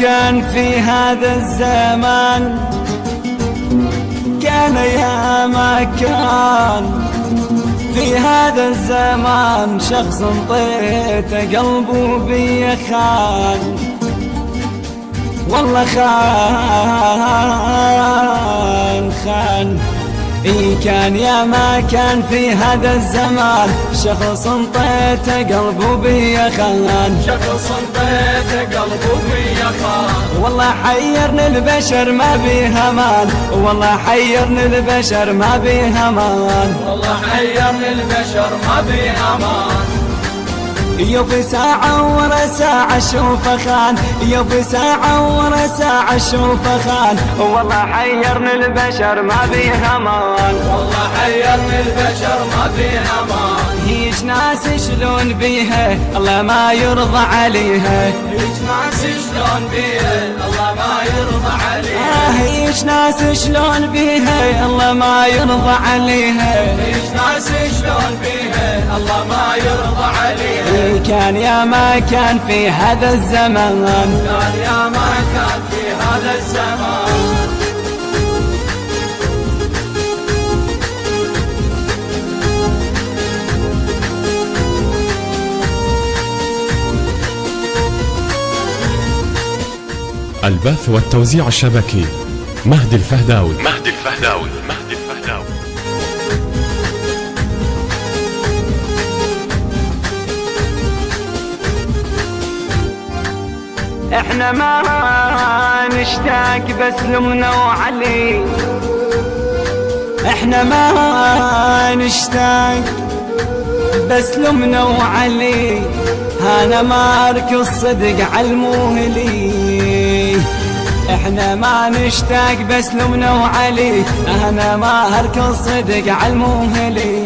كان في هذا الزمان، كان يا ما كان في هذا الزمان شخص طيته قلبه بي خان، والله خان إن كان يا ما كان في هذا الزمان شخص طيته قلبه بي خان، شخص طيته قلبه بي خان. والله حيرني البشر ما بيه امان، والله حيرني البشر ما بيه امان، والله حيرني البشر ما بيه امان. يوفي ساعة ورا ساعة شوفه خان، يوفي ساعة ورا ساعة شوفه خان، والله حيرني البشر ما بيه امان، والله حيرني البشر ما بيه امان. هيج ناس شلون بيها الله ما يرضى عليها، هيج ناس شلون بيها الله ما يرضى عليها. هيج ناس شلون بيها الله ما يرضى عليها، هيج ناس شلون بيها الله ما يرضى عليها. كان يا ما كان في هذا الزمان، كان يا ما كان في هذا الزمان. البث والتوزيع الشبكي مهدي الفهداوي. احنا ما نشتاق بس لمنا وعلي، احنا ما نشتاق بس لمنا وعلي، انا ما اركض صدق عالموهلي، احنا ما نشتاق بس لمنا وعلي، انا ما اركض صدق عالموهلي،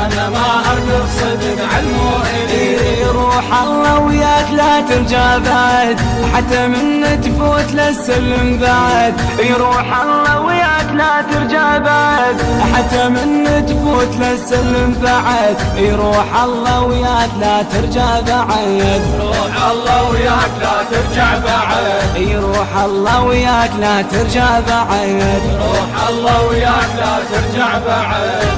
انا ما اركض صدق عالموهلي. روح الله وياك لا ترجع بعد، حتى من تفوت للسلم بعد، يروح الله وياك لا ترجع بعد، حتى من تفوت للسلم بعد، يروح الله وياك لا ترجع بعد، روح الله وياك لا ترجع بعد، يروح الله وياك لا ترجع بعد، روح الله وياك لا ترجع بعد.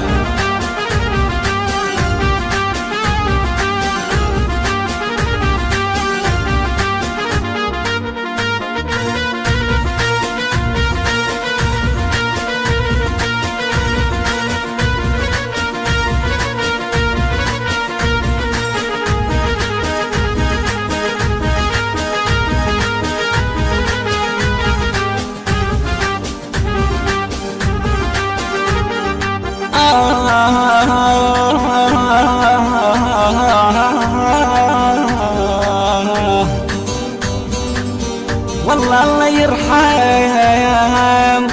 والله الله يرحم،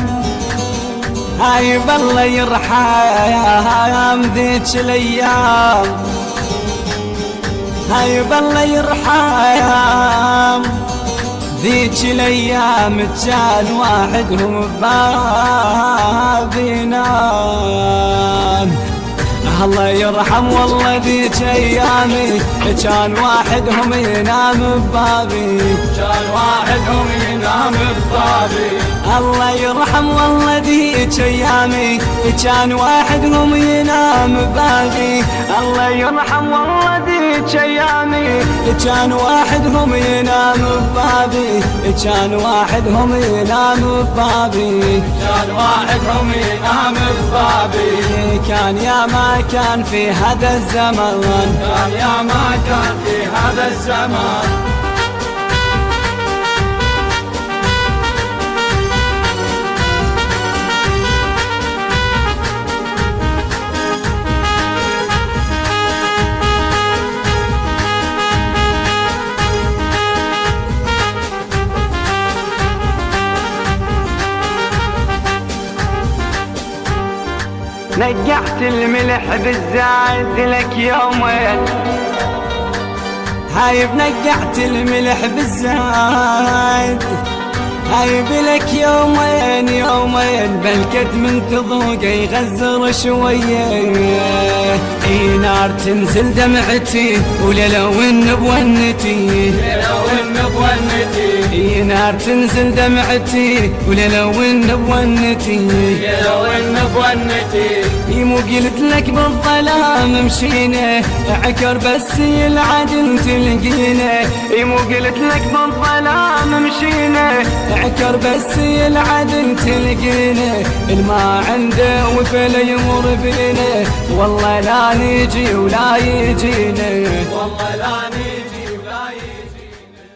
هاي بالله يرحم ذيك الايام، هاي بالله يرحم ذيك الايام، كان واحدهم بباب ينام، الله يرحم والله ذيك ايامي، كان واحدهم ينام ببابي، كان واحدهم ينام ببابي. الله يرحم والله ذيك ايامي، كان واحدهم ينام ببابي، الله يرحم والله ذيك ايامي، كان واحدهم ينام ببابي، كان واحدهم ينام ببابي، كان واحدهم ينام ببابي. كان يا ما كان في هذا الزمان، كان يا ما كان في هذا الزمان. نقعت الملح بالزايد لك يومين، هاي بنقعت الملح بالزايد، هاي بلك يومين يومين، بلكت من تضوقه يغزر شويه، اي نار تنزل دمعتي وللو بونتي، للو بونتي نار تنزل دمعتي وليلة بونتي ليلة بونتي مو قلت لك بالظلام مشينا عكر بس العدل تلقينا مو قلت لك بالظلام مشينا عكر بس العدل تلقينا الما عنده وفلا يمر بينا والله لا نجي ولا يجينا والله لا نجي